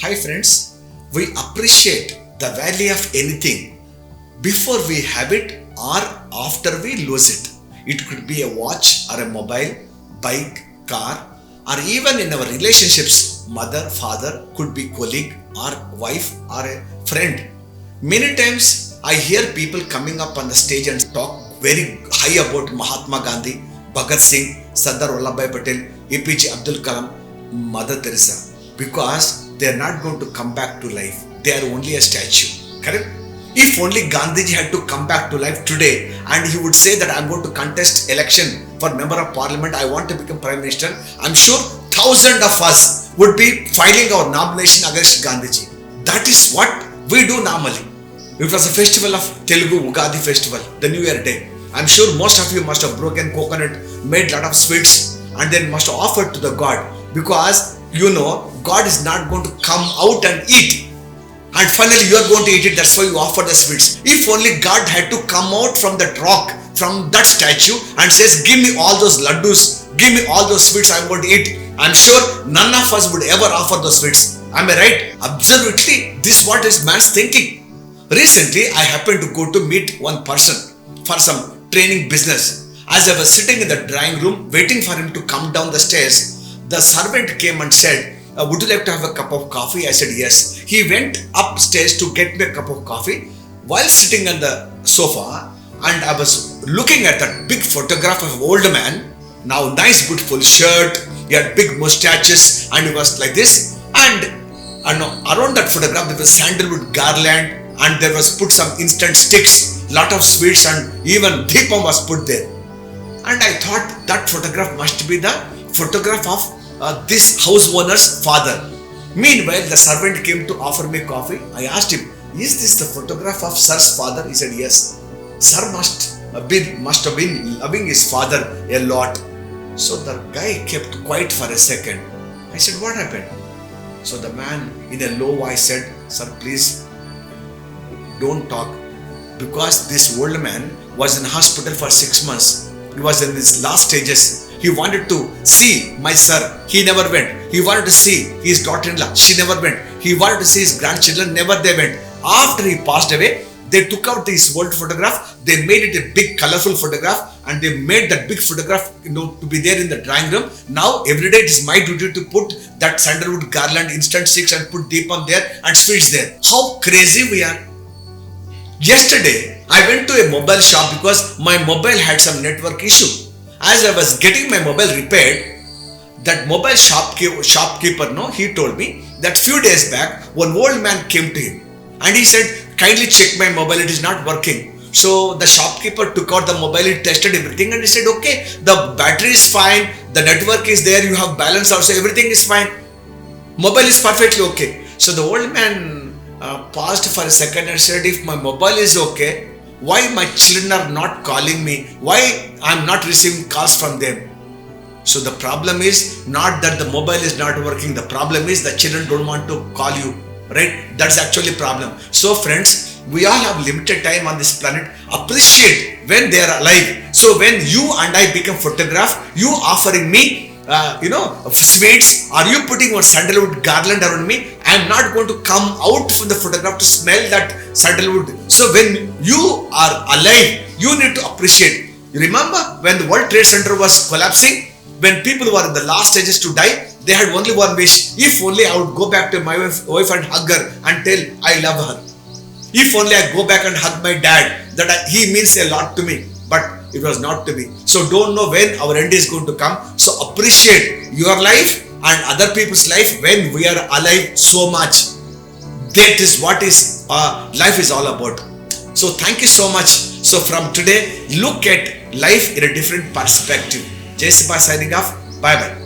Hi friends, we appreciate the value of anything before we have it or after we lose it. It could be a watch or a mobile, bike, car, or even in our relationships, mother, father, could be colleague or wife or a friend. Many times I hear people coming up on the stage and talk very high about Mahatma Gandhi, Bhagat Singh, Sardar Vallabhbhai Patel, APJ Abdul Kalam, Mother Teresa, because they are not going to come back to life. They are only a statue. Correct? If only Gandhiji had to come back to life today and he would say that I'm going to contest election for member of parliament, I want to become prime minister, I'm sure thousands of us would be filing our nomination against Gandhiji. That is what we do normally. It was a festival of Telugu Ugadi festival, the New Year day. I'm sure most of you must have broken coconut, made lot of sweets and then must have offered to the God, because you know God is not going to come out and eat. And finally you are going to eat it, that's why you offer the sweets. If only God had to come out from that rock, from that statue and says, give me all those laddus, give me all those sweets I'm going to eat, I'm sure none of us would ever offer those sweets. Am I right? Absolutely, this is what is man's thinking. Recently, I happened to go to meet one person for some training business. As I was sitting in the drawing room waiting for him to come down the stairs, the servant came and said, would you like to have a cup of coffee? I said yes. He went upstairs to get me a cup of coffee. While sitting on the sofa, and I was looking at that big photograph of an old man, now nice beautiful shirt, he had big mustaches and he was like this, and around that photograph there was sandalwood garland and there was put some instant sticks, lot of sweets, and even deepam was put there. And I thought that photograph must be the photograph of this house owner's father. Meanwhile, the servant came to offer me coffee. I asked him, is this the photograph of Sir's father? He said yes. Sir must have been loving his father a lot. So the guy kept quiet for a second. I said, what happened? So the man in a low voice said, sir, please don't talk, because this old man was in hospital for 6 months. He was in his last stages. He wanted to see my sir. He never went. He wanted to see his daughter-in-law. She never went. He wanted to see his grandchildren. Never they went. After he passed away, they took out this old photograph. They made it a big colorful photograph and they made that big photograph to be there in the drawing room. Now every day it is my duty to put that sandalwood garland, instant sticks, and put deepam there and sweets there. How crazy we are. Yesterday, I went to a mobile shop because my mobile had some network issue. As I was getting my mobile repaired, that mobile shopkeeper, he told me that few days back, one old man came to him and he said, kindly check my mobile, it is not working. So the shopkeeper took out the mobile, he tested everything and he said, okay, the battery is fine, the network is there, you have balance also, everything is fine. Mobile is perfectly okay. So the old man paused for a second and said, if my mobile is okay, why my children are not calling me? Why I am not receiving calls from them? So the problem is not that the mobile is not working. The problem is the children don't want to call you. Right? That's actually a problem. So friends, we all have limited time on this planet. Appreciate when they are alive. So when you and I become photograph, you offering me sweets, are you putting one sandalwood garland around me? I am not going to come out from the photograph to smell that sandalwood. So when you are alive, you need to appreciate. You remember when the World Trade Center was collapsing, when people were in the last stages to die, they had only one wish. If only I would go back to my wife and hug her and tell I love her. If only I go back and hug my dad, he means a lot to me. But it was not to be. So don't know when our end is going to come. So appreciate your life and other people's life when we are alive so much. That is what is life is all about. So thank you so much. So from today, look at life in a different perspective. Jayasimha signing off. Bye bye.